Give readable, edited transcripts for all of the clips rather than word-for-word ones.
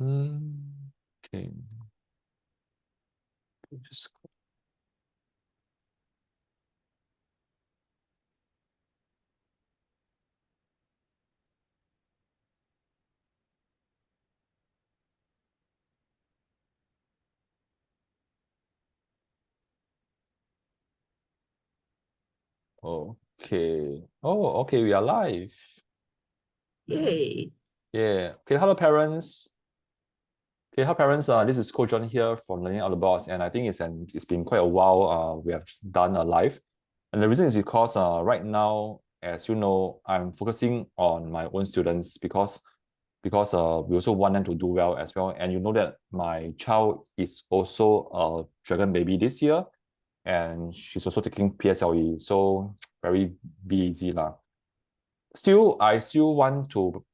Okay. Just okay. Oh, okay, we are live. Yay. Yeah. Okay, hello parents. Okay, hi parents. This is Coach John here from Learning Out the Box, and I think it's been quite a while. We have done a live, and the reason is because right now, as you know, I'm focusing on my own students because we also want them to do well as well. And you know that my child is also a dragon baby this year, and she's also taking PSLE, so very busy lah. Still, I still want to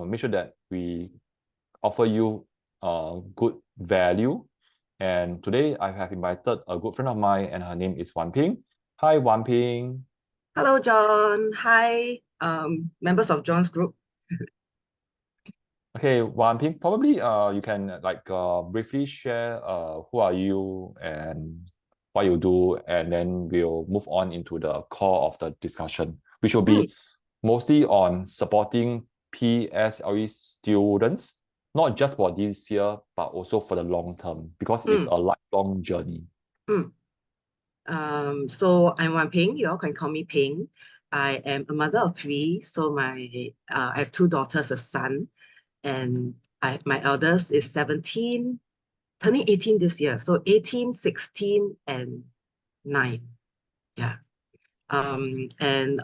make sure that we offer you good value. And today I have invited a good friend of mine, and her name is Wan Ping. Hi, Wan Ping. Hello, John. Hi, members of John's group. Okay, Wan Ping, probably you can briefly share who are you and what you do, and then we'll move on into the core of the discussion, which will Mm, be mostly on supporting PSLE students, not just for this year, but also for the long term, because it's mm, a lifelong journey. mm. So I'm Wan Ping. You all can call me Ping. I am a mother of three. So I have two daughters, a son, and my eldest is 17, turning 18 this year. So 18, 16, and 9. Yeah. And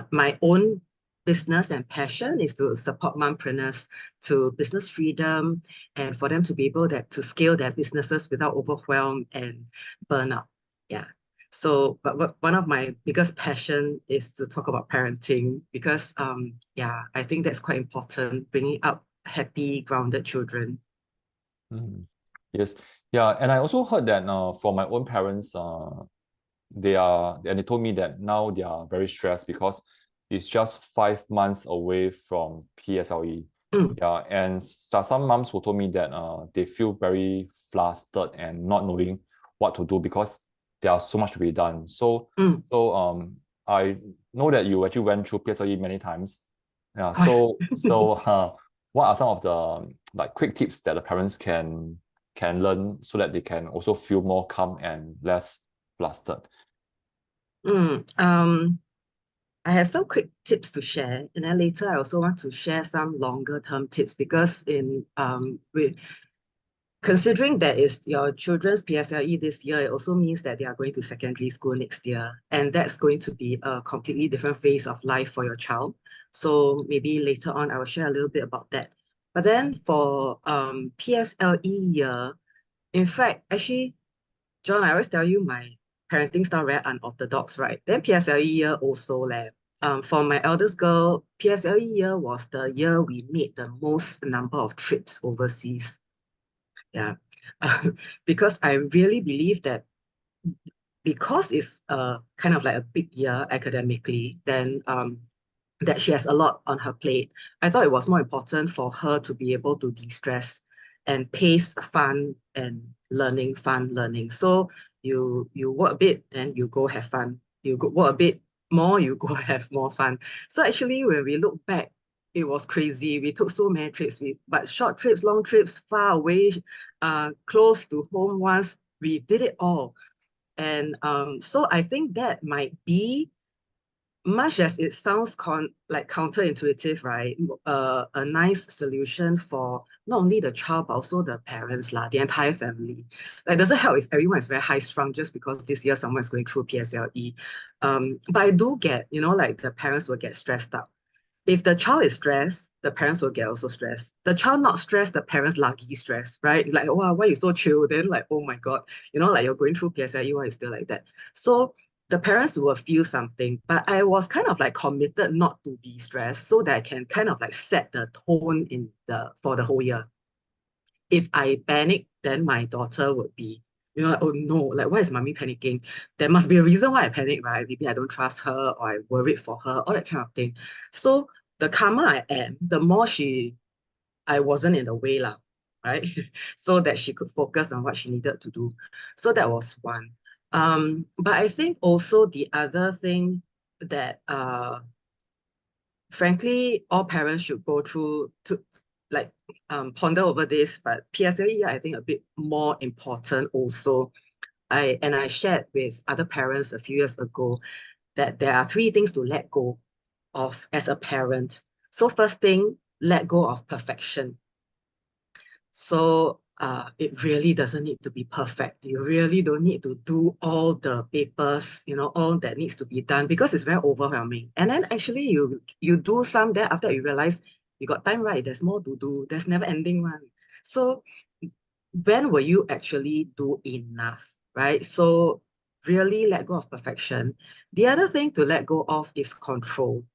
my own business and passion is to support mompreneurs to business freedom and for them to be able to scale their businesses without overwhelm and burnout. Yeah. So, but one of my biggest passion is to talk about parenting because, yeah, I think that's quite important, bringing up happy, grounded children. Mm. Yes. Yeah. And I also heard that from my own parents, they told me that now they are very stressed because it's just 5 months away from PSLE. Mm, Yeah, and some moms who told me that they feel very flustered and not knowing what to do because there are so much to be done. So mm, I know that you actually went through PSLE many times. Yeah, of course. what are some of the like quick tips that the parents can learn so that they can also feel more calm and less flustered? Mm, I have some quick tips to share, and then later I also want to share some longer term tips because considering that is your children's PSLE this year, it also means that they are going to secondary school next year, and that's going to be a completely different phase of life for your child. So maybe later on I will share a little bit about that. But then for PSLE year, in fact, actually, John, I always tell you my parenting style very unorthodox, right? Then PSLE year also leh. For my eldest girl, PSLE year was the year we made the most number of trips overseas. Yeah, because I really believe that because it's kind of like a big year academically, then that she has a lot on her plate. I thought it was more important for her to be able to de-stress and pace fun learning. So you work a bit, then you go have fun. You go work a bit more, you go have more fun. So actually, when we look back, it was crazy. We took so many trips, but short trips, long trips, far away, close to home once. We did it all. And so I think that might be, much as it sounds like counterintuitive, right? A nice solution for not only the child, but also the parents, the entire family. Like, it doesn't help if everyone is very high strung just because this year someone is going through PSLE. But I do get, like the parents will get stressed out. If the child is stressed, the parents will get also stressed. The child not stressed, the parents lucky stressed, right? Like, wow, why you so chill? Then like, oh my God, like you're going through PSLE, why you still like that? So the parents will feel something, but I was kind of like committed not to be stressed so that I can kind of like set the tone for the whole year. If I panic, then my daughter would be, like, oh no, like why is mommy panicking? There must be a reason why I panic, right? Maybe I don't trust her or I worried for her, all that kind of thing. So the calmer I am, the more she I wasn't in the way lah, right? So that she could focus on what she needed to do. So that was one. But I think also the other thing that frankly all parents should go through to like ponder over this, but PSLE I think a bit more important also. I shared with other parents a few years ago that there are three things to let go of as a parent. So first thing, let go of perfection. So it really doesn't need to be perfect. You really don't need to do all the papers, all that needs to be done because it's very overwhelming. And then actually you do some there after you realize you got time, right? There's more to do. There's never ending one. So when will you actually do enough, right? So really let go of perfection. The other thing to let go of is control.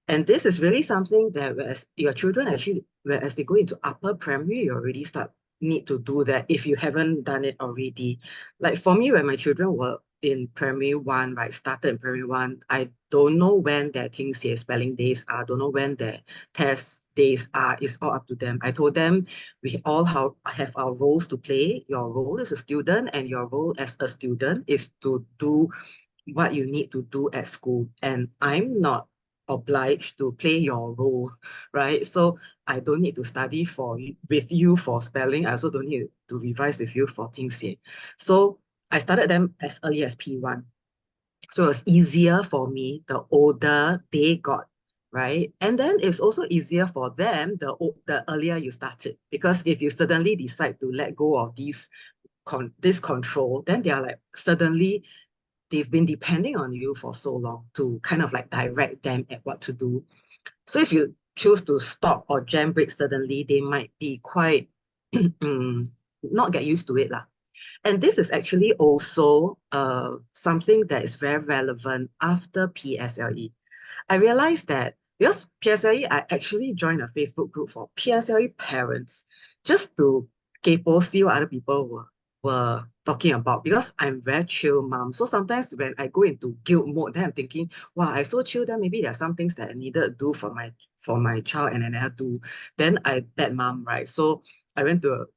And this is really something that as your children actually, as they go into upper primary, you already start need to do that if you haven't done it already. Like for me, when my children were in primary one, right, started in primary one, I don't know when their things here spelling days are, don't know when their test days are, it's all up to them. I told them we all have our roles to play. Your role as a student and your role as a student is to do what you need to do at school. And I'm not obliged to play your role, right? So I don't need to study with you for spelling. I also don't need to revise with you for things here. So I started them as early as P1. So it's easier for me the older they got, right? And then it's also easier for them the earlier you started. Because if you suddenly decide to let go of this control, then they are like suddenly they've been depending on you for so long to kind of like direct them at what to do. So if you choose to stop or jam brake suddenly, they might be quite not get used to it lah. And this is actually also something that is very relevant after PSLE. I realized that because PSLE, I actually joined a Facebook group for PSLE parents just to kaypo see what other people were talking about because I'm very chill mom. So sometimes when I go into guilt mode, then I'm thinking, wow, I so chill that maybe there are some things that I needed to do for my child and I never do. Then I bad mom, right? So I went to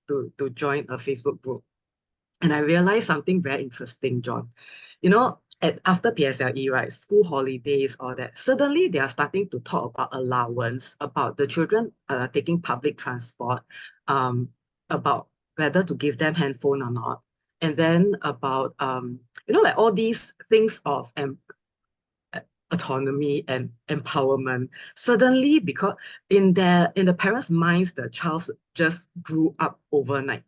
join a Facebook group and I realized something very interesting, John. After PSLE, right, school holidays, all that, suddenly they are starting to talk about allowance, about the children taking public transport, about whether to give them handphone or not. And then about, like all these things of autonomy and empowerment. Suddenly, because in the parents' minds, the child just grew up overnight,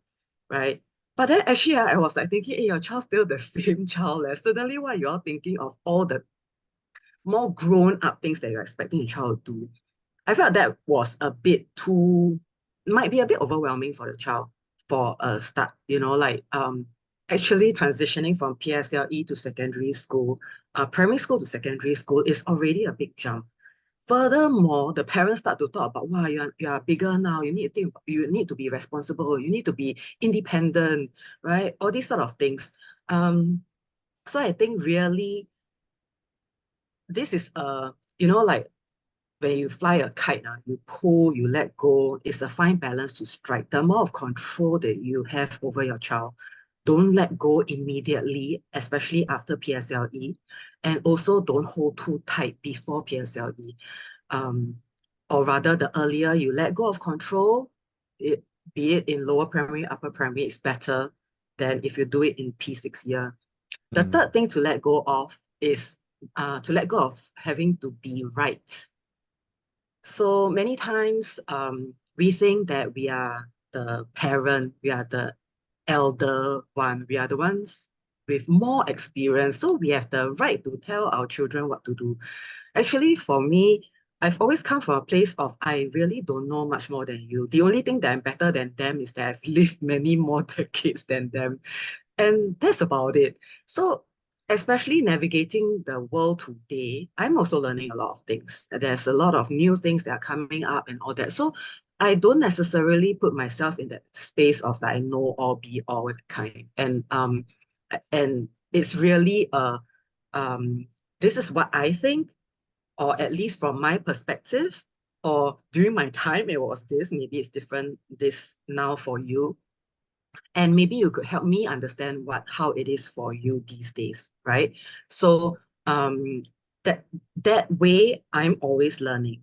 right? But then actually, I was like thinking, hey, your child's still the same child. Suddenly, why you're thinking of all the more grown up things that you're expecting your child to do? I felt that was a bit too, might be a bit overwhelming for the child for a start, actually transitioning from PSLE to secondary school, primary school to secondary school is already a big jump. Furthermore, the parents start to talk about, wow, you are bigger now. You need to be responsible. You need to be independent, right? All these sort of things. So I think really this is like when you fly a kite, you pull, you let go. It's a fine balance to strike. The amount of control that you have over your child, don't let go immediately, especially after PSLE, and also don't hold too tight before PSLE. Um, or rather, the earlier you let go of control, be it in lower primary, upper primary, it's better than if you do it in P6 year. The Mm. third thing to let go of is to let go of having to be right. So many times we think that we are the parent, we are the elder one, we are the ones with more experience. So we have the right to tell our children what to do. Actually, for me, I've always come from a place of I really don't know much more than you. The only thing that I'm better than them is that I've lived many more decades than them. And that's about it. So, especially navigating the world today, I'm also learning a lot of things. There's a lot of new things that are coming up and all that. So, I don't necessarily put myself in that space of like know all be all kind. And it's really um this is what I think, or at least from my perspective. or during my time it was this, maybe it's different this now for you. And maybe you could help me understand how it is for you these days, right? So that that way I'm always learning.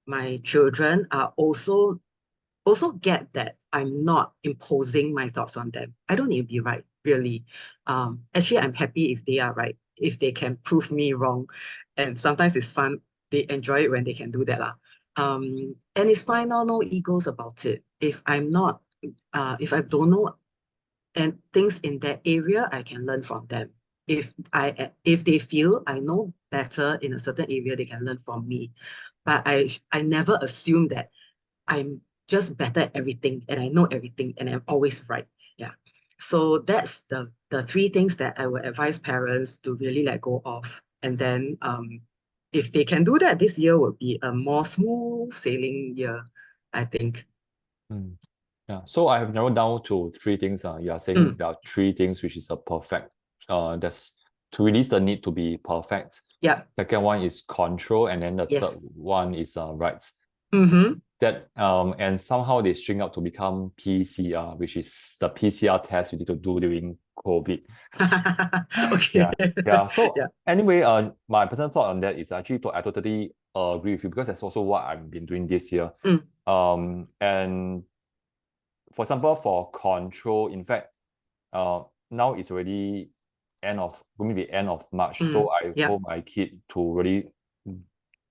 My children are also get that I'm not imposing my thoughts on them. I don't need to be right, really. Actually, I'm happy if they are right, if they can prove me wrong. And sometimes it's fun. They enjoy it when they can do that. Lah. And it's fine now, no egos about it. If I don't know and things in that area, I can learn from them. If they feel I know better in a certain area, they can learn from me. But I never assume that I'm just better at everything and I know everything and I'm always right. Yeah. So that's the three things that I would advise parents to really let go of. And then if they can do that, this year will be a more smooth sailing year, I think. Mm. Yeah, so I have narrowed down to three things. You are saying Mm, there are three things which is a perfect. That's to release the need to be perfect. yeah. Second one is control, and then the third Yes. one is rights. Mm-hmm. That and somehow they string up to become PCR, which is the PCR test you need to do during COVID. Okay. Yeah, yeah. So Yeah. anyway, my personal thought on that is actually I totally agree with you because that's also what I've been doing this year. Mm, And for example, for control, in fact, now it's already going to be end of March. So I yeah. told my kid to really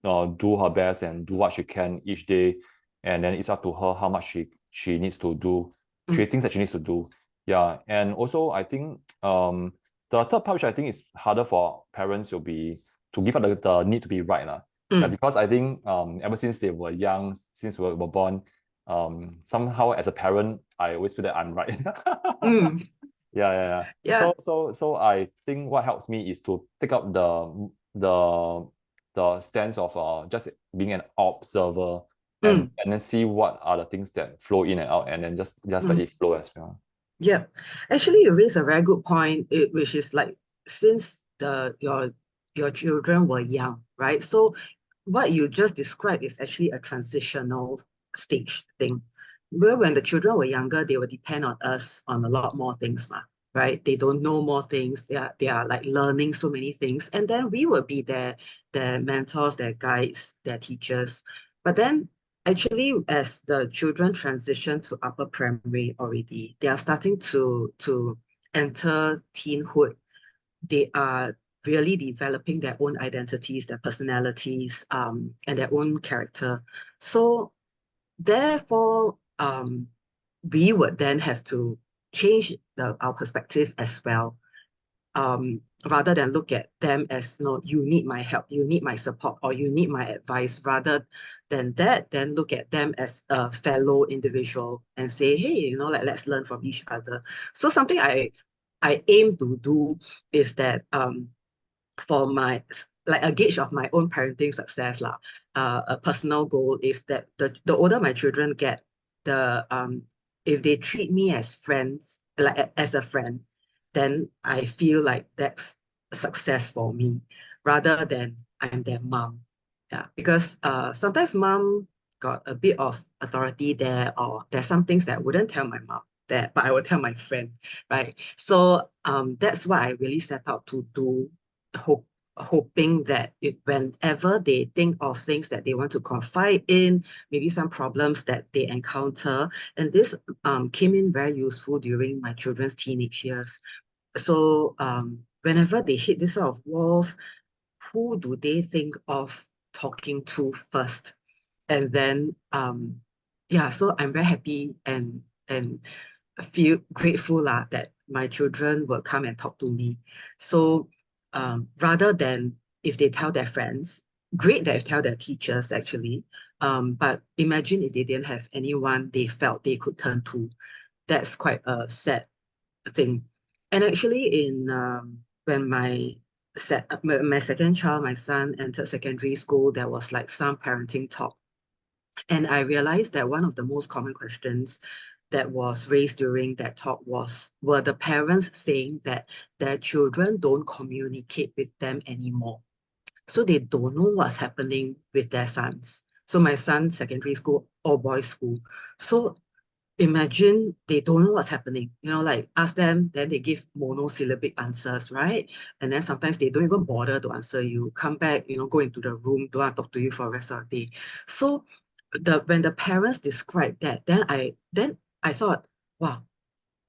do her best and do what she can each day, and then it's up to her how much she needs to do, three Mm, things that she needs to do. Yeah, and also I think the third part which I think is harder for parents will be to give up the need to be right lah. Yeah, mm, because I think ever since they were young, since we were born, somehow as a parent, I always feel that I'm right. mm. Yeah, yeah, yeah. Yeah. So I think what helps me is to take up the stance of just being an observer Mm, and then see what are the things that flow in and out and then just let mm. it flow as well. Yeah, actually, you raise a very good point, which is like since your children were young, right? So what you just described is actually a transitional stage thing. Where when the children were younger, they will depend on us on a lot more things, ma, right? They don't know more things. They are like learning so many things, and then we will be their mentors, their guides, their teachers. But then actually, as the children transition to upper primary already, they are starting to enter teenhood. They are really developing their own identities, their personalities, and their own character. So therefore, we would then have to change our perspective as well, rather than look at them as, no, you need my help, you need my support, or you need my advice. Rather than that, then look at them as a fellow individual and say, hey, like let's learn from each other. So something I aim to do is that for my like a gauge of my own parenting success lah. A personal goal is that the older my children get, the if they treat me as friends, like as a friend, then I feel like that's a success for me, rather than I'm their mom. Yeah, because sometimes mom got a bit of authority there, or there's some things that I wouldn't tell my mom that, but I would tell my friend, right? So that's what I really set out to do, hope hoping that whenever they think of things that they want to confide in, maybe some problems that they encounter, and this came in very useful during my children's teenage years. So whenever they hit this sort of walls, who do they think of talking to first? And then yeah, so I'm very happy and feel grateful lah that my children will come and talk to me. So rather than if they tell their friends, great that they tell their teachers actually. But imagine if they didn't have anyone they felt they could turn to. That's quite a sad thing. And actually, in when my second child, my son, entered secondary school, there was like some parenting talk, and I realized that one of the most common questions that was raised during that talk were the parents saying that their children don't communicate with them anymore. So they don't know what's happening with their sons. So my son's secondary school, all boys school. So imagine they don't know what's happening. Like ask them, then they give monosyllabic answers, right? And then sometimes they don't even bother to answer you. Come back, go into the room, don't want to talk to you for the rest of the day. So when the parents described that, then I thought, wow,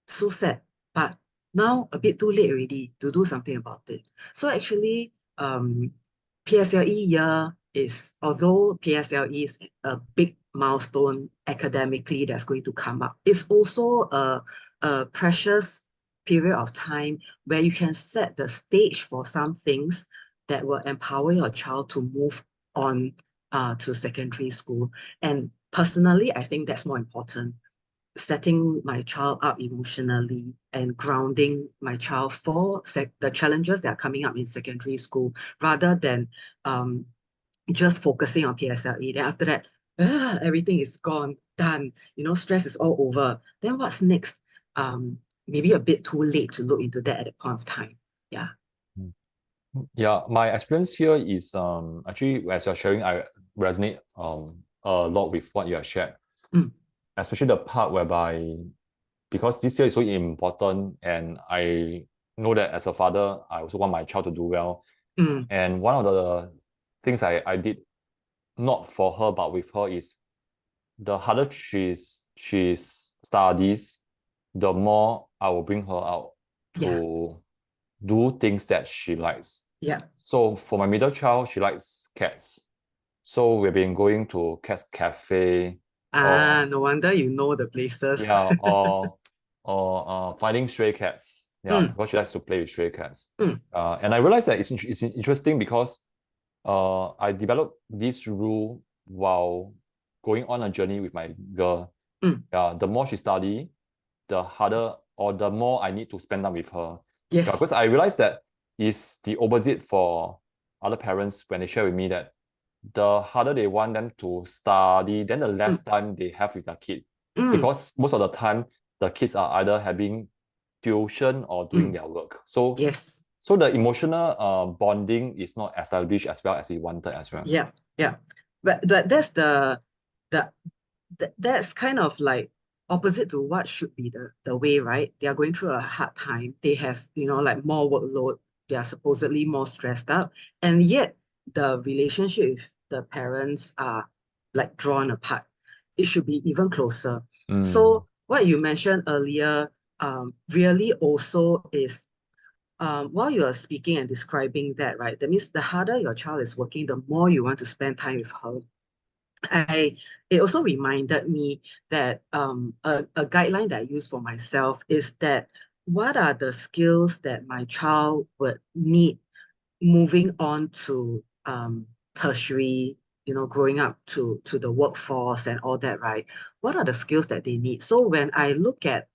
so sad. But now a bit too late already to do something about it. So actually, PSLE year is, although PSLE is a big milestone academically that's going to come up, it's also a precious period of time where you can set the stage for some things that will empower your child to move on to secondary school. And personally, I think that's more important, setting my child up emotionally and grounding my child for the challenges that are coming up in secondary school rather than um, just focusing on PSLE. Then after that, everything is gone, done, stress is all over. Then what's next? Maybe a bit too late to look into that at that point of time. Yeah. Yeah, my experience here is actually as you're sharing, I resonate a lot with what you have shared, Mm, especially the part whereby because this year is so important, and I know that as a father, I also want my child to do well. mm, And one of the things I did not for her but with her is the harder she's studies, the more I will bring her out yeah. to do things that she likes. Yeah. So for my middle child, she likes cats. So we've been going to cats cafe or No wonder you know the places. yeah, or finding stray cats. Yeah, Mm, because she likes to play with stray cats. mm, And I realized that it's interesting because I developed this rule while going on a journey with my girl. mm. The more she study, the harder or the more I need to spend time with her. Yeah, because I Yes. realized that is the opposite for other parents when they share with me that the harder they want them to study, then the less Mm, time they have with their kid. mm, Because most of the time, the kids are either having tuition or doing mm. their work. So the emotional bonding is not established as well as we wanted as well. Yeah, yeah. But that's the that's kind of like opposite to what should be the way, right? They are going through a hard time. They have, like more workload. They are supposedly more stressed out. And yet the relationship with the parents are like drawn apart. It should be even closer. Mm, So what you mentioned earlier, really also is while you are speaking and describing that, right? That means the harder your child is working, the more you want to spend time with her. It also reminded me that a guideline that I use for myself is that what are the skills that my child would need moving on to tertiary, growing up to the workforce and all that, right? What are the skills that they need? So when I look at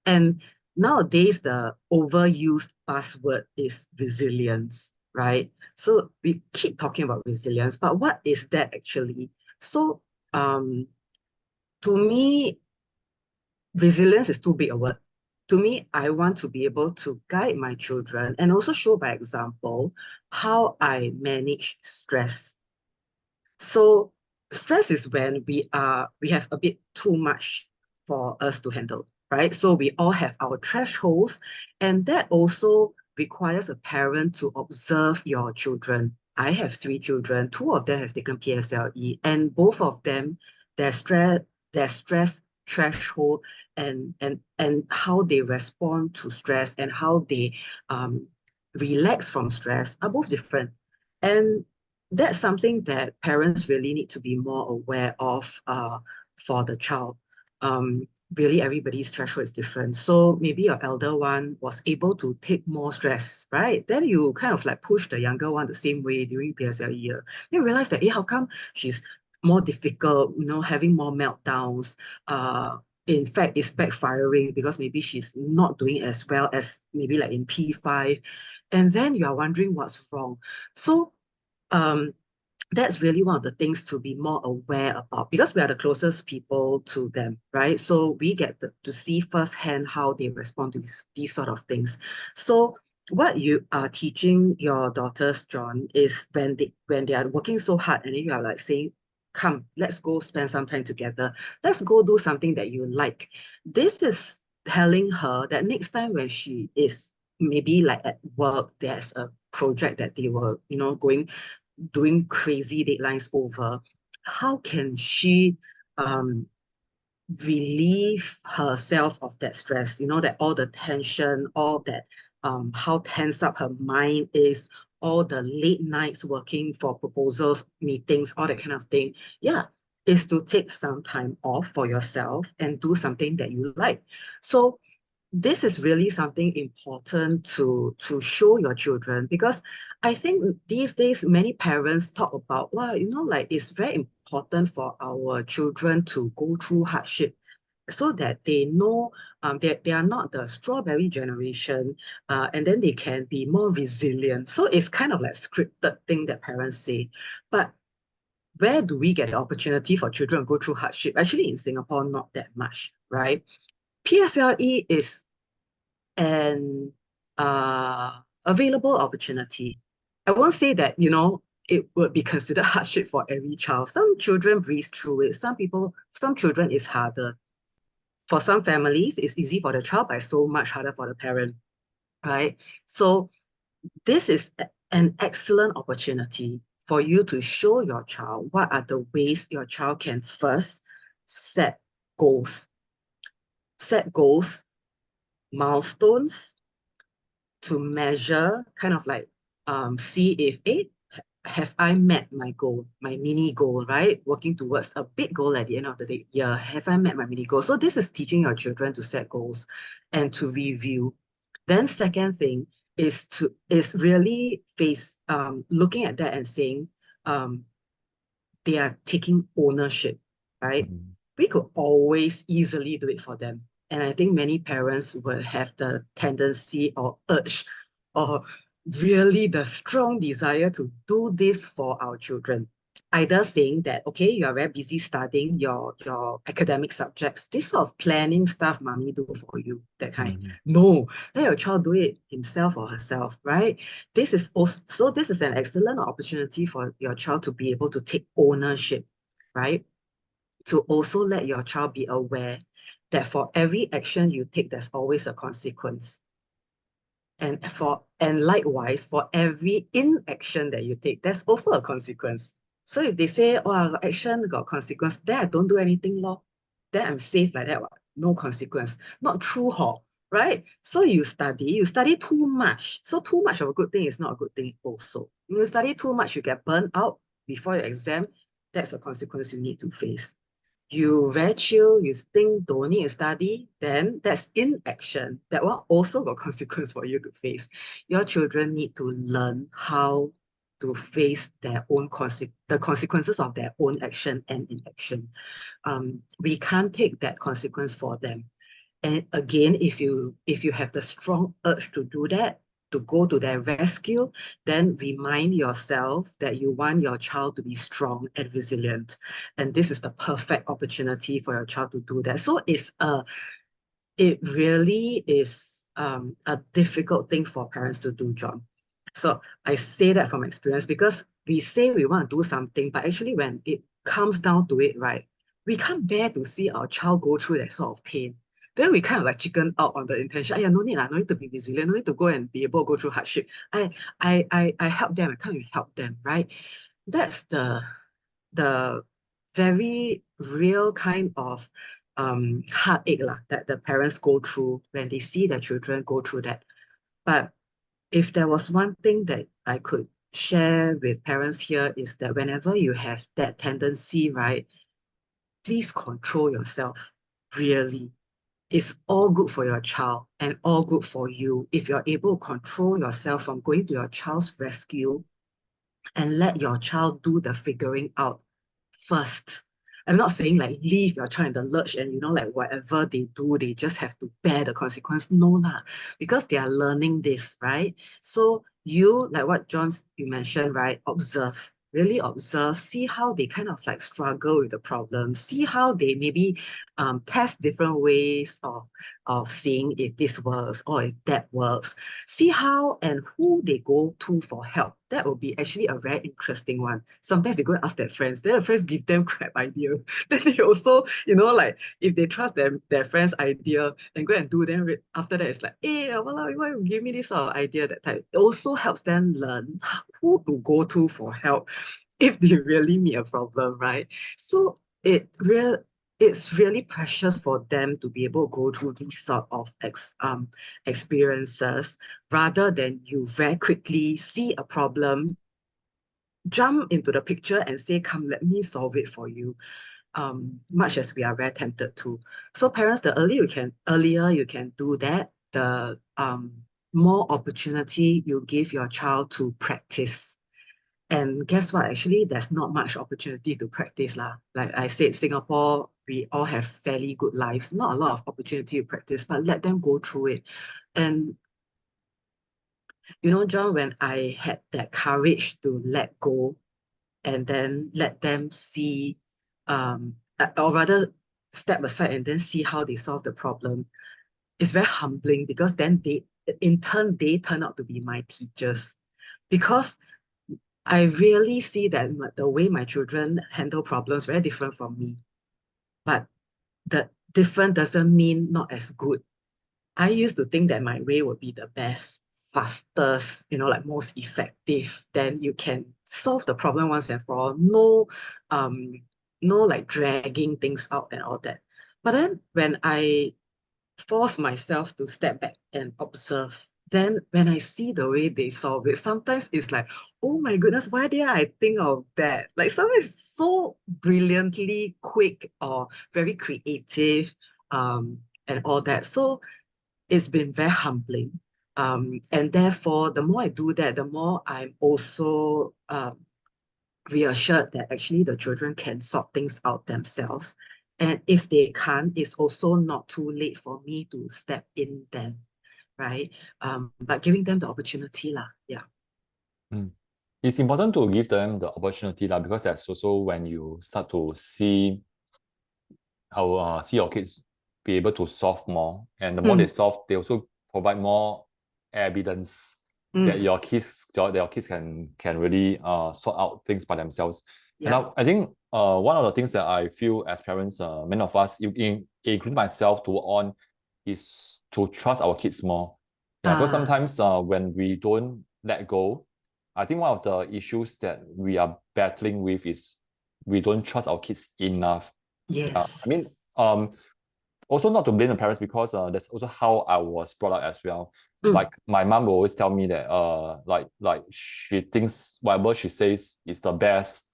and nowadays the overused buzzword is resilience, right? So we keep talking about resilience, but what is that actually? So um to me, resilience is too big a word. To me, I want to be able to guide my children and also show by example how I manage stress. So stress is when we have a bit too much for us to handle, right? So we all have our thresholds, and that also requires a parent to observe your children. I have three children. Two of them have taken PSLE, and both of them, their stress threshold and how they respond to stress and how they um, relax from stress are both different. And that's something that parents really need to be more aware of for the child. Really, everybody's threshold is different. So maybe your elder one was able to take more stress, right? Then you kind of like push the younger one the same way during PSLE year. You realize that, how come she's more difficult, having more meltdowns? In fact, it's backfiring because maybe she's not doing as well as maybe like in P5. And then you are wondering what's wrong. So um, that's really one of the things to be more aware about because we are the closest people to them, right? So we get to see firsthand how they respond to these sort of things. So what you are teaching your daughters, John, is when they are working so hard and then you are like saying, come, let's go spend some time together. Let's go do something that you like. This is telling her that next time when she is maybe like at work, there's a project that they were, doing crazy deadlines over. How can she um relieve herself of that stress, that all the tension, all that how tense up her mind is, all the late nights working for proposals, meetings, all that kind of thing. Yeah, is to take some time off for yourself and do something that you like. So this is really something important to show your children, because I think these days many parents talk about, well, like it's very important for our children to go through hardship so that they know they are not the strawberry generation, and then they can be more resilient. So it's kind of like scripted thing that parents say. But where do we get the opportunity for children to go through hardship? Actually, in Singapore, not that much, right? PSLE is an available opportunity. I won't say that, it would be considered hardship for every child. Some children breeze through it. Some children is harder. For some families, it's easy for the child, but so much harder for the parent, right? So this is an excellent opportunity for you to show your child what are the ways your child can first set goals. Set goals, milestones, to measure, kind of like see if have I met my goal, my mini goal, right? Working towards a big goal at the end of the day. Yeah, have I met my mini goal? So this is teaching your children to set goals and to review. Then second thing is really looking at that and saying um they are taking ownership, right? Mm. We could always easily do it for them. And I think many parents will have the tendency or urge or really the strong desire to do this for our children. Either saying that, okay, you are very busy studying your academic subjects, this sort of planning stuff, mommy do for you, that kind. Mm. No, let your child do it himself or herself, right? This is an excellent opportunity for your child to be able to take ownership, right? To also let your child be aware that for every action you take, there's always a consequence. And likewise, for every inaction that you take, there's also a consequence. So if they say, oh, action got consequence, then I don't do anything, lor. Then I'm safe like that. No consequence. Not true, ho, right? So you study too much. So too much of a good thing is not a good thing also. You study too much, you get burned out before your exam. That's a consequence you need to face. You very chill, you think don't need to study, then that's inaction. That one also got consequence for you to face. Your children need to learn how to face their own the consequences of their own action and inaction. We can't take that consequence for them. And again, if you have the strong urge to do that, to go to their rescue, then remind yourself that you want your child to be strong and resilient. And this is the perfect opportunity for your child to do that. So it really is a difficult thing for parents to do, John. So I say that from experience, because we say we want to do something, but actually when it comes down to it, right, we can't bear to see our child go through that sort of pain. Then we kind of like chicken out on the intention. Yeah, no need, no need to be resilient, no need to go and be able to go through hardship. I help them, I can't help them, right? That's the very real kind of heartache that the parents go through when they see their children go through that. But if there was one thing that I could share with parents here, is that whenever you have that tendency, right, please control yourself. Really. It's all good for your child and all good for you if you're able to control yourself from going to your child's rescue and let your child do the figuring out first. I'm not saying like leave your child in the lurch and like whatever they do, they just have to bear the consequence. No lah, because they are learning this, right? So you, like what John you mentioned, right? Observe. really observe, see how they kind of like struggle with the problem, see how they maybe test different ways of seeing if this works or if that works, see how and who they go to for help. That will be actually a very interesting one. Sometimes they go and ask their friends, then their friends give them crap idea. Then they also, like if they trust their friend's idea and go and do, then after that it's like, hey, why you give me this sort of idea that type. It also helps them learn who to go to for help if they really meet a problem, right? So it's really precious for them to be able to go through these sort of experiences rather than you very quickly see a problem, jump into the picture and say, come, let me solve it for you. Much as we are very tempted to. So parents, the earlier you can do that, the more opportunity you give your child to practice. And guess what? Actually, there's not much opportunity to practice lah. Like I said, Singapore, we all have fairly good lives. Not a lot of opportunity to practice, but let them go through it. And John, when I had that courage to let go and then let them see, or rather step aside and then see how they solve the problem, it's very humbling because then in turn, they turn out to be my teachers. Because I really see that the way my children handle problems very different from me. But the different doesn't mean not as good. I used to think that my way would be the best, fastest, like most effective. Then you can solve the problem once and for all. Um, no like dragging things out and all that. But then when I force myself to step back and observe. Then when I see the way they solve it, sometimes it's like, oh my goodness, why did I think of that? Like sometimes it's so brilliantly quick or very creative, and all that. So it's been very humbling. And therefore, the more I do that, the more I'm also reassured that actually the children can sort things out themselves. And if they can't, it's also not too late for me to step in then, right? But giving them the opportunity lah, yeah. Mm. It's important to give them the opportunity lah, because that's also when you start to see see your kids be able to solve more, and the more they solve, they also provide more evidence that your kids can really sort out things by themselves. Yeah. And I think one of the things that I feel as parents, many of us, including myself, to on, is to trust our kids more. Yeah, because sometimes when we don't let go, I think one of the issues that we are battling with is we don't trust our kids enough. Yeah, I mean, Yes. also not to blame the parents, because that's also how I was brought up as well. Like my mom will always tell me that like she thinks whatever she says is the best.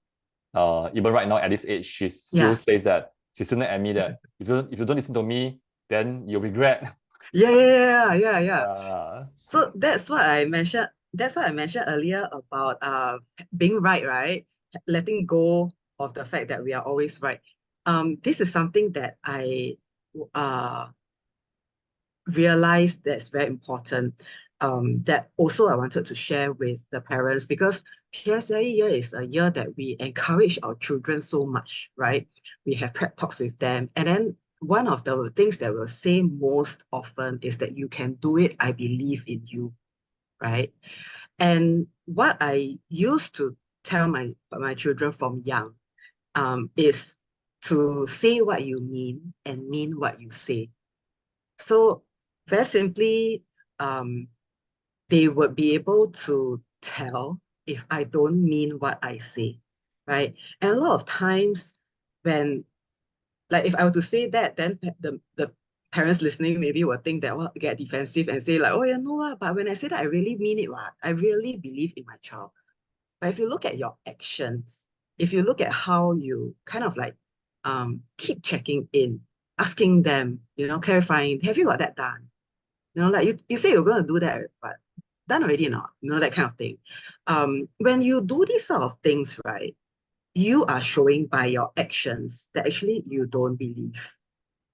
Even right now at this age, she still says that, she's still at me that if you don't listen to me, then you'll regret. Yeah. So that's what I mentioned. That's what I mentioned earlier about being right? Letting go of the fact that we are always right. This is something that I realized that's very important. That also I wanted to share with the parents, because PSLE year is a year that we encourage our children so much, right? We have prep talks with them. And then one of the things that we'll say most often is that you can do it, I believe in you, right? And what I used to tell my children from young is to say what you mean and mean what you say. So very simply, they would be able to tell if I don't mean what I say, right? And a lot of times when, like if I were to say that, then the parents listening maybe will think that, well, get defensive and say like, oh yeah, no, but when I say that, I really mean it, what? I really believe in my child. But if you look at your actions, if you look at how you kind of like keep checking in, asking them, clarifying, have you got that done? Like you say you're going to do that, but done already or not? That kind of thing. When you do these sort of things, right, you are showing by your actions that actually you don't believe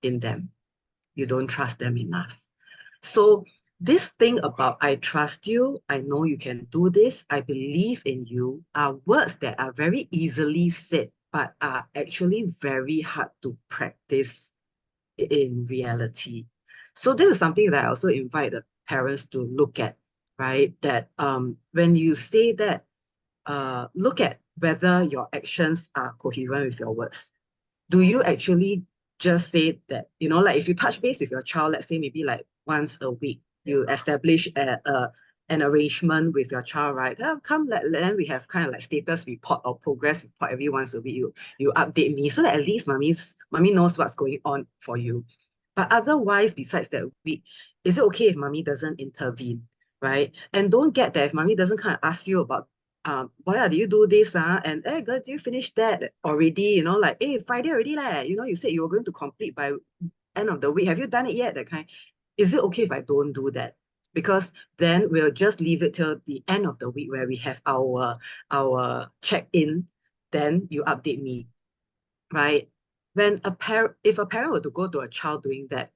in them. You don't trust them enough. So this thing about I trust you, I know you can do this, I believe in you are words that are very easily said, but are actually very hard to practice in reality. So this is something that I also invite the parents to look at, right? That when you say that, look at whether your actions are coherent with your words. Do you actually just say that, like if you touch base with your child, let's say maybe like once a week, you establish an arrangement with your child, right? Come, then we have kind of like status report or progress report every once a week. You update me so that at least mommy knows what's going on for you. But otherwise, besides that week, is it okay if mommy doesn't intervene, right? And don't get that if mommy doesn't kind of ask you about boy, do you do this? And hey, girl, do you finish that already? Like, hey, Friday already, leh. You said you were going to complete by end of the week. Have you done it yet? That kind. Is it okay if I don't do that? Because then we'll just leave it till the end of the week where we have our check-in. Then you update me, right? If a parent were to go to a child doing that,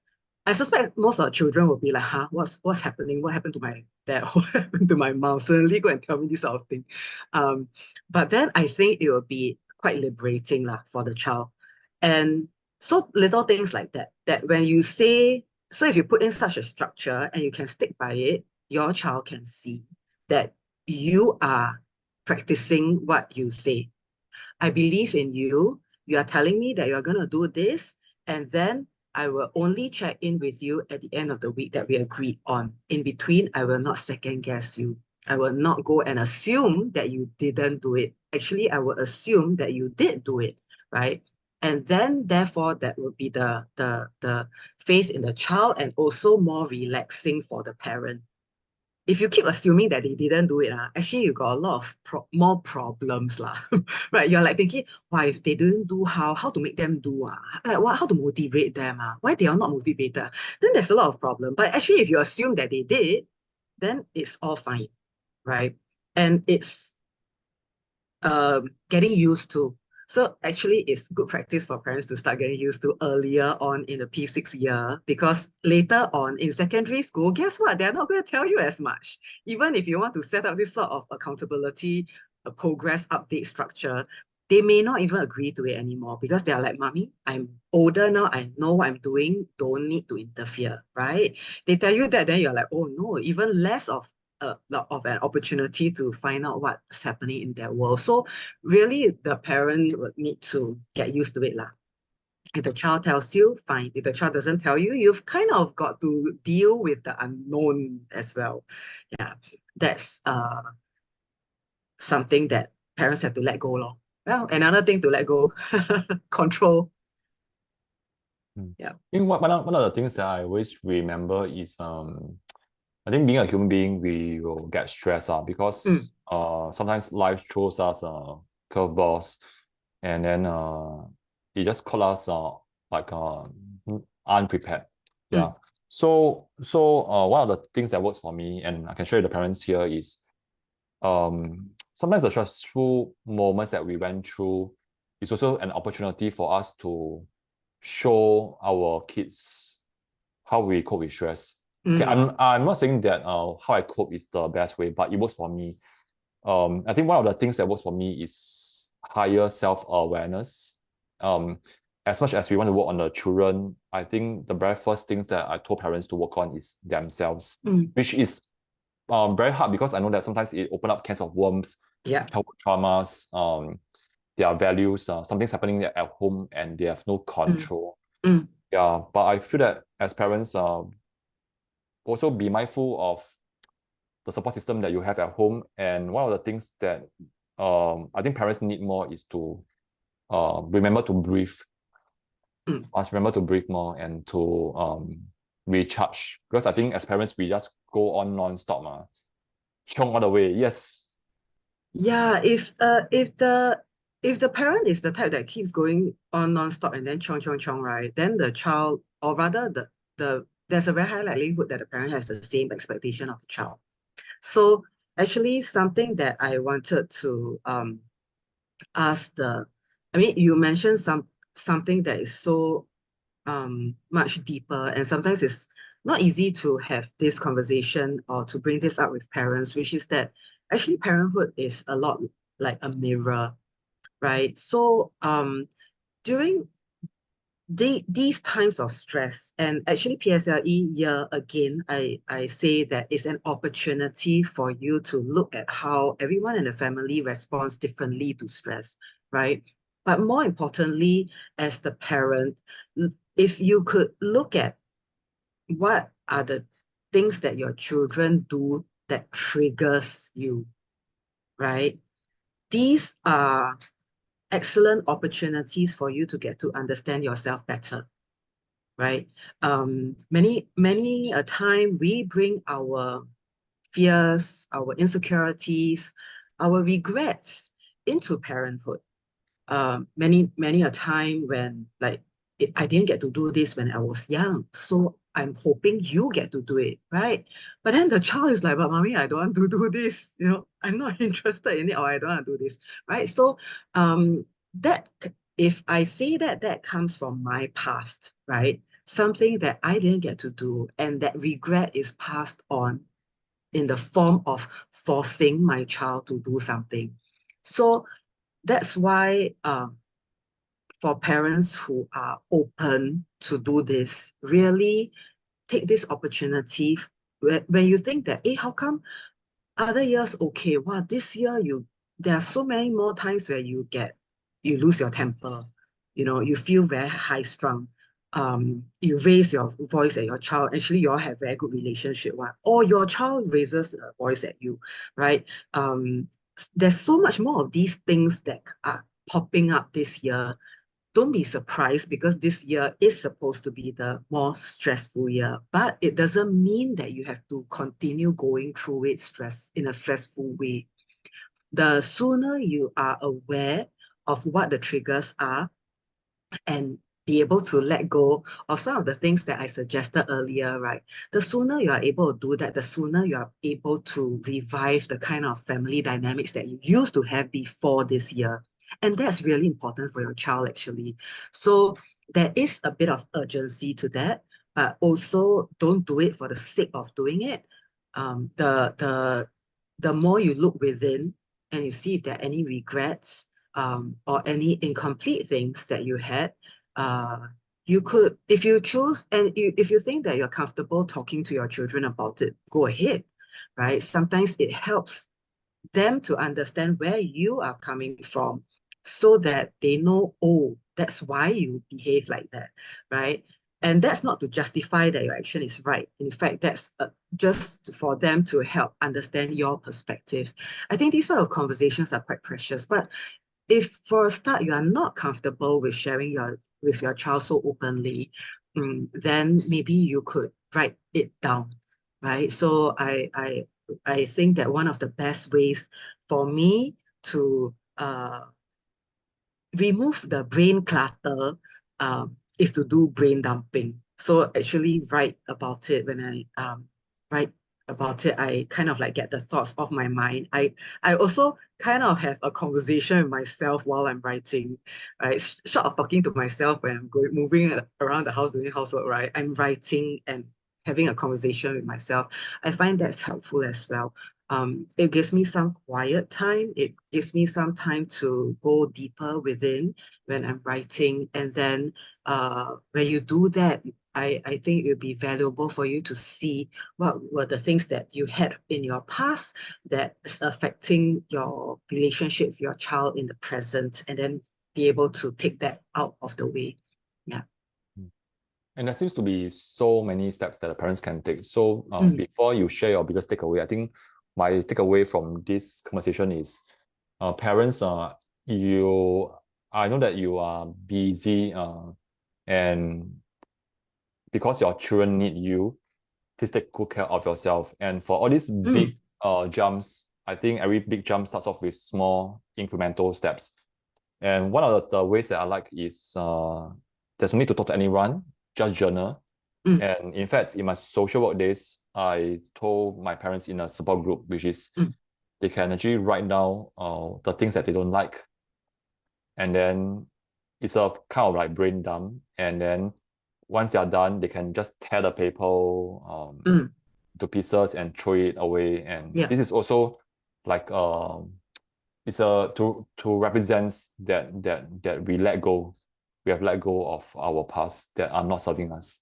I suspect most of the children will be like, huh, what's happening? What happened to my dad? What happened to my mom? Suddenly go and tell me this sort of thing. But then I think it will be quite liberating lah, for the child. And so little things like that, that when you say, so if you put in such a structure and you can stick by it, your child can see that you are practicing what you say. I believe in you. You are telling me that you're going to do this, and then I will only check in with you at the end of the week that we agreed on. In between, I will not second guess you. I will not go and assume that you didn't do it. Actually, I will assume that you did do it, right? And then, therefore, that will be the faith in the child and also more relaxing for the parent. If you keep assuming that they didn't do it, actually you got a lot of more problems, right? You're like thinking, why if they didn't do, how to make them do, like what, how to motivate them, why they are not motivated? Then there's a lot of problem. But actually, if you assume that they did, then it's all fine, right? And it's getting used to. So actually, it's good practice for parents to start getting used to earlier on in the P6 year, because later on in secondary school, guess what? They're not going to tell you as much. Even if you want to set up this sort of accountability, a progress update structure, they may not even agree to it anymore because they're like, Mommy, I'm older now. I know what I'm doing. Don't need to interfere, right? They tell you that, then you're like, oh no, even less of an opportunity to find out what's happening in their world. So really, the parent would need to get used to it lah. If the child tells you, fine. If the child doesn't tell you, you've kind of got to deal with the unknown as well. Yeah, that's something that parents have to let go lor. Well, another thing to let go, control. Yeah. I think one of the things that I always remember is I think being a human being, we will get stressed because sometimes life throws us curveballs, and then it just caught us like unprepared. Yeah. So one of the things that works for me, and I can show you the parents here, is sometimes the stressful moments that we went through is also an opportunity for us to show our kids how we cope with stress. Okay, I'm not saying that how I cope is the best way, but it works for me. I think one of the things that works for me is higher self-awareness. As much as we want to work on the children, I think the very first things that I told parents to work on is themselves, which is very hard because I know that sometimes it opens up cans of worms, childhood traumas, their values, something's happening at home and they have no control. Yeah, but I feel that as parents, also be mindful of the support system that you have at home. And one of the things that I think parents need more is to remember to breathe. Must remember to breathe more and to recharge. Because I think as parents, we just go on non-stop. Chiong all the way. Yes. Yeah, if the parent is the type that keeps going on non-stop and then chong, right, then the child, or rather there's a very high likelihood that the parent has the same expectation of the child. So actually something that I wanted to ask you mentioned something that is so much deeper, and sometimes it's not easy to have this conversation or to bring this up with parents, which is that actually parenthood is a lot like a mirror, right? So during these times of stress, and actually PSLE year again, I say that it's an opportunity for you to look at how everyone in the family responds differently to stress, right? But more importantly, as the parent, if you could look at what are the things that your children do that triggers you, right? These are excellent opportunities for you to get to understand yourself better, right? Many a time we bring our fears, our insecurities, our regrets into parenthood. Many a time when like I didn't get to do this when I was young, so I'm hoping you get to do it, right? But then the child is like, but mommy, I don't want to do this. I'm not interested in it, or I don't want to do this, right? So that if I say that that comes from my past, right? Something that I didn't get to do, and that regret is passed on in the form of forcing my child to do something. So that's why for parents who are open to do this, really take this opportunity when you think that, hey, how come other years okay? Wow, this year there are so many more times where you lose your temper, you feel very high strung. You raise your voice at your child. Actually, you all have very good relationship, right? Or your child raises a voice at you, right? There's so much more of these things that are popping up this year. Don't be surprised, because this year is supposed to be the more stressful year, but it doesn't mean that you have to continue going through it in a stressful way. The sooner you are aware of what the triggers are and be able to let go of some of the things that I suggested earlier, right? The sooner you are able to do that, the sooner you are able to revive the kind of family dynamics that you used to have before this year. And that's really important for your child, actually. So there is a bit of urgency to that, but also don't do it for the sake of doing it. The more you look within and you see if there are any regrets, or any incomplete things that you had, you could, if you choose, and if you think that you're comfortable talking to your children about it, go ahead, right? Sometimes it helps them to understand where you are coming from, so that they know, oh, that's why you behave like that, right? And that's not to justify that your action is right. In fact, that's just for them to help understand your perspective. I think these sort of conversations are quite precious. But if for a start you are not comfortable with sharing with your child so openly, then maybe you could write it down, right? So I think that one of the best ways for me to remove the brain clutter is to do brain dumping. So actually write about it. When I write about it, I kind of like get the thoughts off my mind. I also kind of have a conversation with myself while I'm writing, right? Short of talking to myself when I'm moving around the house doing housework, right? I'm writing and having a conversation with myself. I find that's helpful as well. It gives me some quiet time. It gives me some time to go deeper within when I'm writing. And then when you do that, I think it would be valuable for you to see what were the things that you had in your past that is affecting your relationship with your child in the present, and then be able to take that out of the way. Yeah. And there seems to be so many steps that the parents can take. So before you share your biggest takeaway, I think my takeaway from this conversation is, parents, I know that you are busy, and because your children need you, please take good care of yourself. And for all these big jumps, I think every big jump starts off with small incremental steps. And one of the ways that I like is, there's no need to talk to anyone, just journal. And in fact, in my social work days, I told my parents in a support group, which is they can actually write down the things that they don't like. And then it's a kind of like brain dump. And then once they are done, they can just tear the paper to pieces and throw it away. And Yeah. this is also like it's a to represents that we let go. We have let go of our past that are not serving us.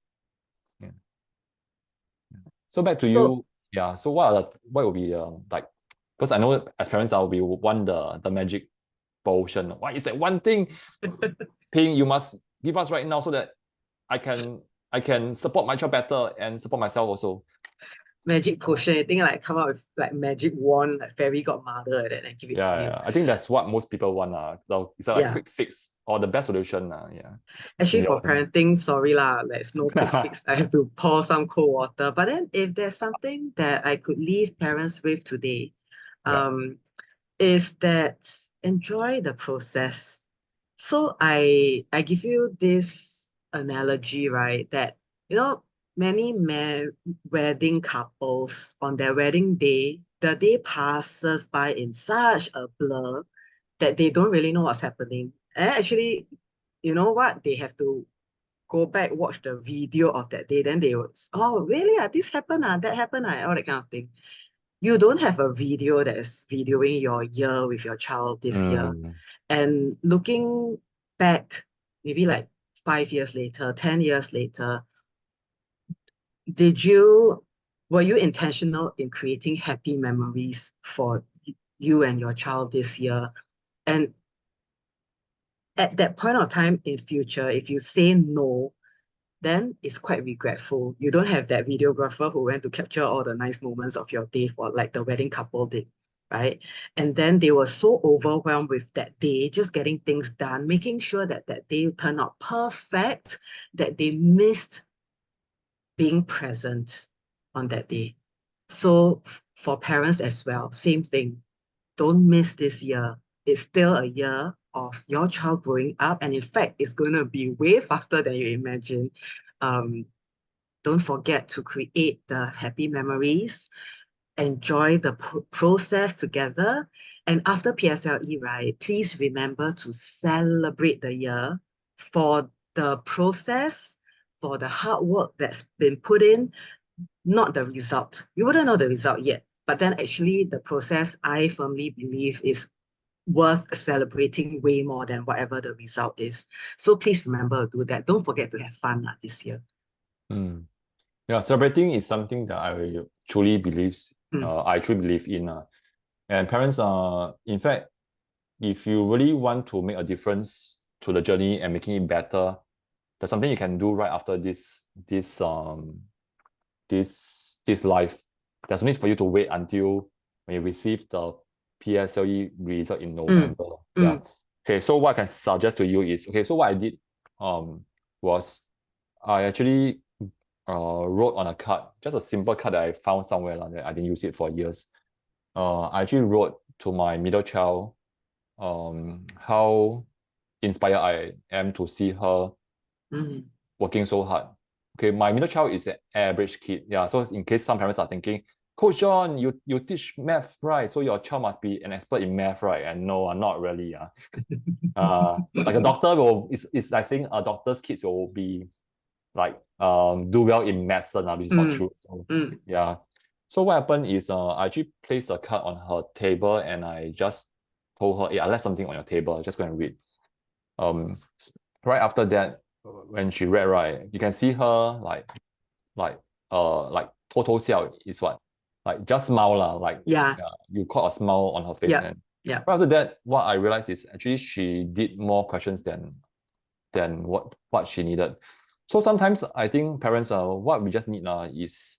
Yeah. So back to So you. Yeah. So what will be like? Because I know as parents, we want the magic potion. What is that one thing, Ping, you must give us right now so that I can I can support my child better and support myself also. magic potion, I think like come out with like magic wand, like fairy godmother like that and give it to you. Yeah, I think that's what most people want. It's like a Yeah. quick fix or the best solution. Yeah. In Actually, your for opinion. parenting, sorry lah, there's no quick fix. I have to pour some cold water. But then if there's something that I could leave parents with today, Yeah. is that enjoy the process. So I give you this analogy, right? That you know, many wedding couples on their wedding day, the day passes by in such a blur that they don't really know what's happening. And actually, you know what? They have to go back, watch the video of that day. Then they would, oh, really? This happened, that happened, all that kind of thing. You don't have a video that is videoing your year with your child this year. Mm, And looking back, maybe like 5 years later, 10 years later, were you intentional in creating happy memories for you and your child this year? And at that point of time in future, if you say no, then it's quite regretful. You don't have that videographer who went to capture all the nice moments of your day for like the wedding couple did, right? And then they were so overwhelmed with that day, just getting things done, making sure that that day turned out perfect, that they missed being present on that day. So for parents as well, same thing. Don't miss this year. It's still a year of your child growing up. And in fact, it's going to be way faster than you imagine. Um, don't forget to create the happy memories, enjoy the process together. And after PSLE, right, please remember to celebrate the year for the process, for the hard work that's been put in, not the result. You wouldn't know the result yet, but then actually the process, I firmly believe, is worth celebrating way more than whatever the result is. So please remember to do that. Don't forget to have fun this year. mm. Yeah, celebrating is something that I truly believe in. And parents are, in fact, if you really want to make a difference to the journey and making it better, there's something you can do right after this life. There's no need for you to wait until when you receive the PSLE result in Mm, November. Yeah. mm, Okay, so what I can suggest to you is, okay, so what I did was I actually wrote on a card, just a simple card that I found somewhere that I didn't use it for years. I actually wrote to my middle child how inspired I am to see her mm. working so hard. Okay, my middle child is an average kid. Yeah, so in case some parents are thinking, Coach John, you teach math, right? So your child must be an expert in math, right? And no, not really. Like a doctor it's like saying a doctor's kids will be like do well in medicine, which is not Mm, true. So mm. yeah. So what happened is I actually placed a card on her table and I just told her, hey, I left something on your table, just go and read. Um, right after that, when she read, right, you can see her like total xiao is what? Like just smile lah, like Yeah, yeah, you caught a smile on her face. yeah, And yeah. right after that, what I realized is actually she did more questions than what she needed. So sometimes I think parents what we just need is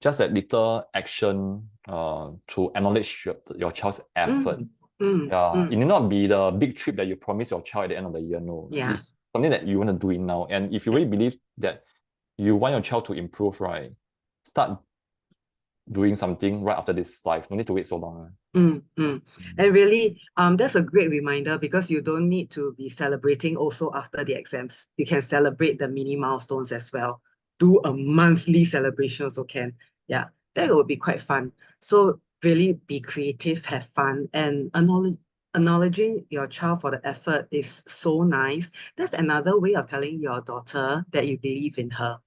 just that little action to acknowledge your child's effort. Mm, mm, Yeah, it mm. may not be the big trip that you promise your child at the end of the year. No, Yeah. it's something that you want to do it now. And if you really believe that you want your child to improve, right, start doing something right after this life. No need to wait so long. Mm, mm. Mm. And really, that's a great reminder because you don't need to be celebrating also after the exams. You can celebrate the mini milestones as well. Do a monthly celebration also can. Yeah, that would be quite fun. So really be creative, have fun, and acknowledging your child for the effort is so nice. That's another way of telling your daughter that you believe in her,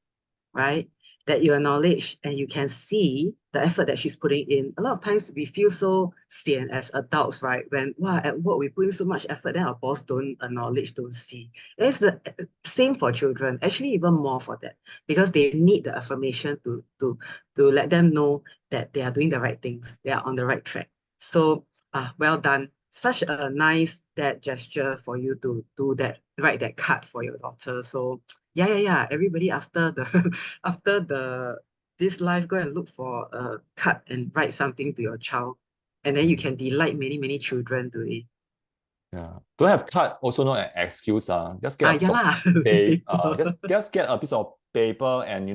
right? That you acknowledge and you can see the effort that she's putting in. A lot of times we feel so sian as adults, right? When wow, at work we put in so much effort, then our boss don't acknowledge, don't see. It's the same for children, actually even more for that, because they need the affirmation to let them know that they are doing the right things, they are on the right track. So well done. Such a nice dad gesture for you to do that, write that card for your daughter. So yeah. Everybody after the after this life, go and look for a card and write something to your child. And then you can delight many children today. Yeah. Don't have card also not an excuse. Just get a piece Yeah of lah, paper. paper. Just get a piece of paper, and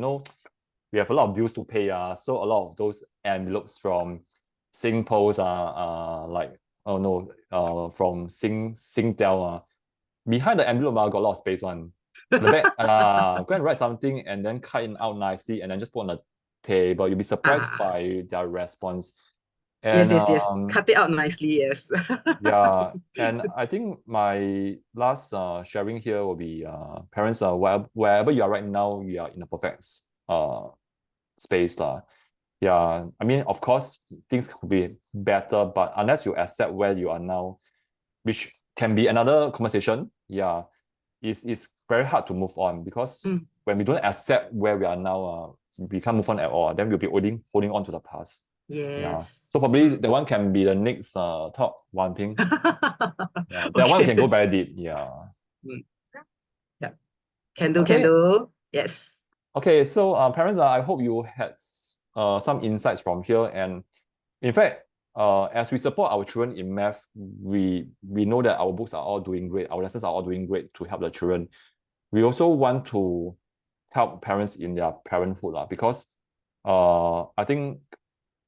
we have a lot of bills to pay. So a lot of those envelopes from Singpost like oh no from Singtel behind the envelope got a lot of space one. The back go and write something and then cut it out nicely and then just put on the table. You'll be surprised Ah, by their response. yes, And yes. Cut it out nicely, yes. yeah, and I think my last sharing here will be parents wherever you are right now, you are in a perfect space lah. Yeah, I mean of course things could be better, but unless you accept where you are now, which can be another conversation, yeah, it's very hard to move on because Mm, when we don't accept where we are now, we can't move on at all. Then we'll be holding on to the past. Yeah. yes. So probably Mm. that one can be the next talk, Wan Ping. Yeah, that one Okay. can go very deep. Yeah. Mm, yeah. Can do, can Okay. do. Yes. Okay. So parents, I hope you had some insights from here. And in fact, as we support our children in math, we know that our books are all doing great. Our lessons are all doing great to help the children. We also want to help parents in their parenthood because I think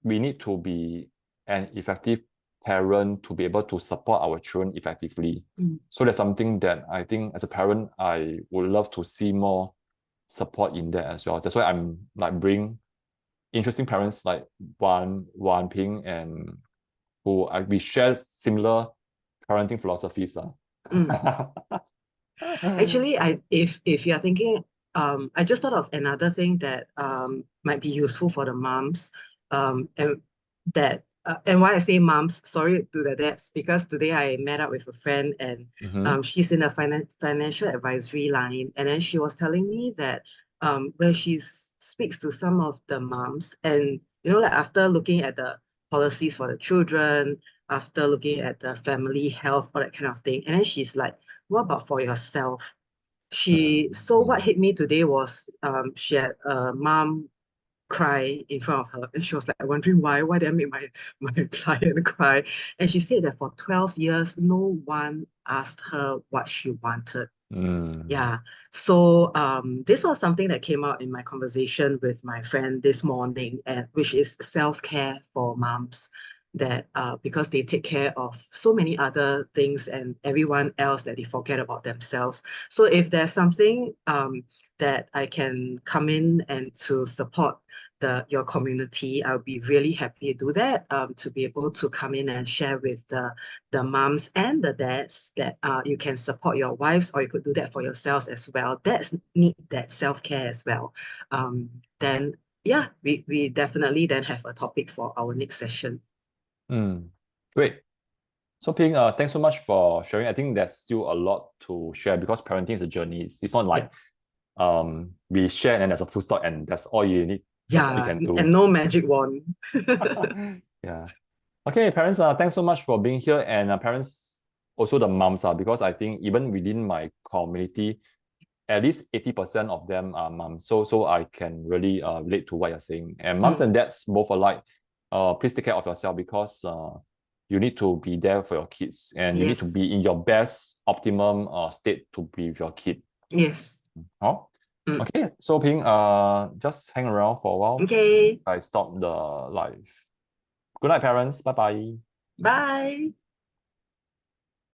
we need to be an effective parent to be able to support our children effectively. Mm. So that's something that I think as a parent, I would love to see more support in that as well. That's why I'm like bring interesting parents like Wan Ping and we share similar parenting philosophies. Mm. Actually, if you're thinking, I just thought of another thing that might be useful for the moms, and and why I say moms, sorry to the dads, because today I met up with a friend and Mm-hmm. she's in the financial advisory line, and then she was telling me that when she speaks to some of the moms, and like after looking at the policies for the children, after looking at the family health, all that kind of thing, and then she's like, what about for yourself? So what Mm-hmm. hit me today was she had a mom cry in front of her, and she was like wondering why did I make my client cry? And she said that for 12 years no one asked her what she wanted. Mm. Yeah. So this was something that came out in my conversation with my friend this morning, and which is self-care for moms. That because they take care of so many other things and everyone else that they forget about themselves. So if there's something that I can come in and to support your community, I'll be really happy to do that. To be able to come in and share with the moms and the dads that you can support your wives, or you could do that for yourselves as well. Dads need that self-care as well. Then yeah, we definitely then have a topic for our next session. Mm. Great. So Ping, thanks so much for sharing. I think there's still a lot to share because parenting is a journey. It's not Yeah. like we share and there's a full stop and that's all you need. That's all you Yeah, can do. and no magic wand. Yeah. Okay, parents, thanks so much for being here. And parents, also the moms, because I think even within my community, at least 80% of them are moms. So I can really relate to what you're saying. And moms Mm, and dads both alike, please take care of yourself because you need to be there for your kids and you need to be yes. in your best optimum state to be with your kid. Yes. Oh, Mm. okay. So Ping, just hang around for a while. Okay. I stop the live. Good night, parents. Bye bye. Bye.